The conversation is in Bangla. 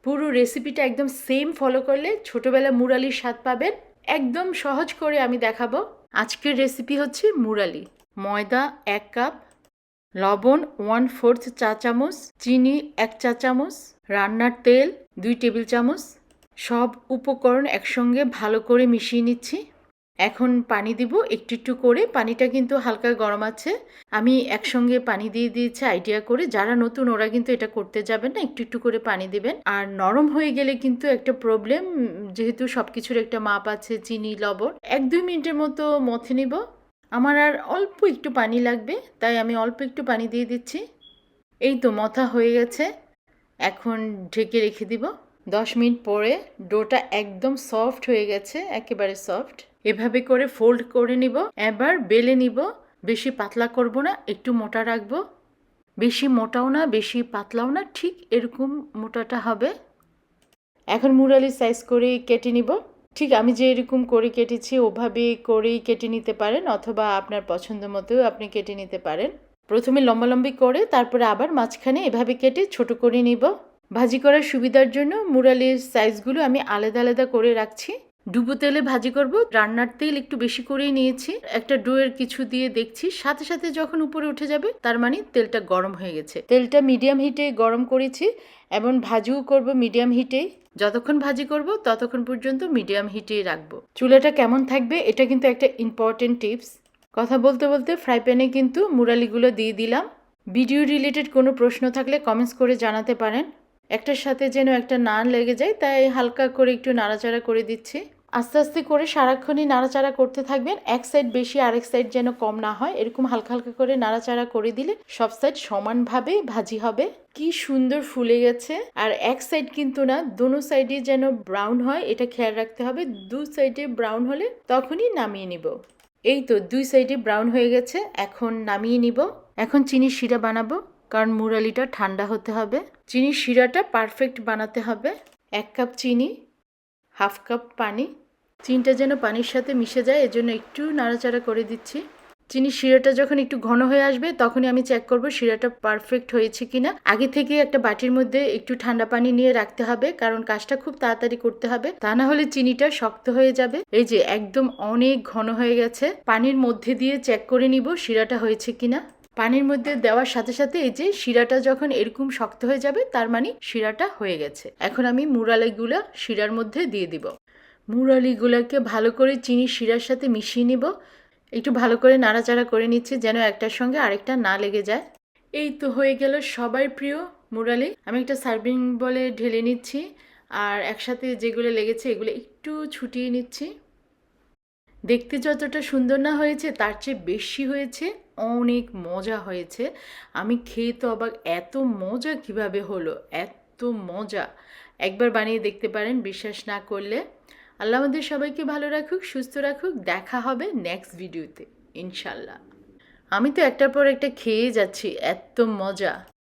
পুরো রেসিপিটা একদম সেম ফলো করলে ছোটবেলা মুরালির স্বাদ পাবেন। একদম সহজ করে আমি দেখাবো। আজকের রেসিপি হচ্ছে মুরালি। ময়দা 1 কাপ, লবণ 1/4 চা চামচ, চিনি 1 চা চামচ, রান্নার তেল 2 টেবিল চামচ। সব উপকরণ একসঙ্গে ভালো করে মিশিয়ে নিচ্ছি। এখন পানি দিব একটু একটু করে। পানিটা কিন্তু হালকা গরম আছে। আমি একসঙ্গে পানি দিয়ে দিয়েছি আইডিয়া করে। যারা নতুন ওরা কিন্তু এটা করতে যাবেন না, একটু একটু করে পানি দিবেন। আর নরম হয়ে গেলে কিন্তু একটা প্রবলেম, যেহেতু সব কিছুর একটা মাপ আছে, চিনি লবণ 1-2 মিনিটের মতো মথে নিব। আমার আর অল্প একটু পানি লাগবে, তাই আমি অল্প একটু পানি দিয়ে দিচ্ছি। এই তো মথা হয়ে গেছে। এখন ঢেকে রেখে দিব। 10 মিনিট পরে ডোটা একদম সফট হয়ে গেছে, একেবারে সফট। এভাবে করে ফোল্ড করে নিব। এবার বেলে নিব। বেশি পাতলা করব না, একটু মোটা রাখবো। বেশি মোটাও না, বেশি পাতলাও না, ঠিক এরকম মোটাটা হবে। এখন মুরালি সাইজ করে কেটে নিব। ঠিক আমি যে এরকম করে কেটেছি ওভাবে করেই কেটে নিতে পারেন, অথবা আপনার পছন্দ মতো আপনি কেটে নিতে পারেন। প্রথমে লম্বালম্বি করে তারপরে আবার মাঝখানে এভাবে কেটে ছোট করে নিব। ভাজি করার সুবিধার জন্য মুরালির সাইজগুলো আমি আলাদা আলাদা করে রাখছি। ডুবো তেলে ভাজি করব। রান্নার তেল একটু বেশি করেই নিয়েছি। একটা ডোয়ের কিছু দিয়ে দেখছি, সাথে সাথে যখন উপরে উঠে যাবে তার মানে তেলটা গরম হয়ে গেছে। তেলটা মিডিয়াম হিটে গরম করেছি এবং ভাজিও করব মিডিয়াম হিটেই। যতক্ষণ ভাজি করব ততক্ষণ পর্যন্ত মিডিয়াম হিটেই রাখবো। চুলাটা কেমন থাকবে এটা কিন্তু একটা ইম্পর্টেন্ট টিপস। কথা বলতে বলতে ফ্রাই প্যানে কিন্তু মুরালিগুলো দিয়ে দিলাম। ভিডিও রিলেটেড কোনো প্রশ্ন থাকলে কমেন্টস করে জানাতে পারেন। একটার সাথে যেন একটা না লেগে যায়, তাই হালকা করে একটু নাড়াচাড়া করে দিচ্ছি। আস্তে আস্তে করে সারাক্ষণই নাড়াচাড়া করতে থাকবেন। এক সাইড বেশি আরেক সাইড যেন কম না হয়, এরকম হালকা হালকা করে নাড়াচাড়া করে দিলে সব সাইড সমানভাবে ভাজি হবে। কি সুন্দর ফুলে গেছে। আর এক সাইড কিন্তু না, দোনো সাইডে যেন ব্রাউন হয়, এটা খেয়াল রাখতে হবে। দু সাইডে ব্রাউন হলে তখনই নামিয়ে নিব। এই তো 2 সাইডে ব্রাউন হয়ে গেছে, এখন নামিয়ে নিব। এখন চিনির শিরা বানাবো, কারণ মুরালিটা ঠান্ডা হতে হবে। চিনির শিরাটা পারফেক্ট বানাতে হবে। 1 কাপ চিনি, 1/2 কাপ পানি। চিনিটা যেন পানির সাথে মিশে যায়, এজন্য একটু নাড়াচাড়া করে দিচ্ছি। চিনির শিরাটা যখন একটু ঘন হয়ে আসবে তখনই আমি চেক করব শিরাটা পারফেক্ট হয়েছে কিনা। আগে থেকে একটা বাটির মধ্যে একটু ঠান্ডা পানি নিয়ে রাখতে হবে, কারণ কাজটা খুব তাড়াতাড়ি করতে হবে, তা না হলে চিনিটা শক্ত হয়ে যাবে। এই যে একদম অনেক ঘন হয়ে গেছে। পানির মধ্যে দিয়ে চেক করে নিব শিরাটা হয়েছে কিনা। পানির মধ্যে দেওয়ার সাথে সাথে এই যে শিরাটা যখন এরকম শক্ত হয়ে যাবে তার মানে শিরাটা হয়ে গেছে। এখন আমি মুরালিগুলা শিরার মধ্যে দিয়ে দিব। মুরালিগুলোকে ভালো করে চিনি শিরার সাথে মিশিয়ে নিব। একটু ভালো করে নাড়াচাড়া করে নিচ্ছি যেন একটার সঙ্গে আরেকটা না লেগে যায়। এই তো হয়ে গেল সবার প্রিয় মুরালি। আমি একটা সার্ভিং বলে ঢেলে নিচ্ছি, আর একসাথে যেগুলো লেগেছে এগুলো একটু ছুটিয়ে নিচ্ছি। দেখতে যতটা সুন্দর না হয়েছে তার চেয়ে বেশি হয়েছে, অনেক মজা হয়েছে। আমি খেয়ে তো অবাক, এত মজা কিভাবে হলো, এত মজা। একবার বানিয়ে দেখতে পারেন বিশ্বাস না করলে। আল্লাহ আমাদের সবাইকে ভালো রাখুক, সুস্থ রাখুক। দেখা হবে নেক্সট ভিডিওতে ইনশাল্লাহ। আমি তো একটার পর একটা খেয়ে যাচ্ছি, এত মজা।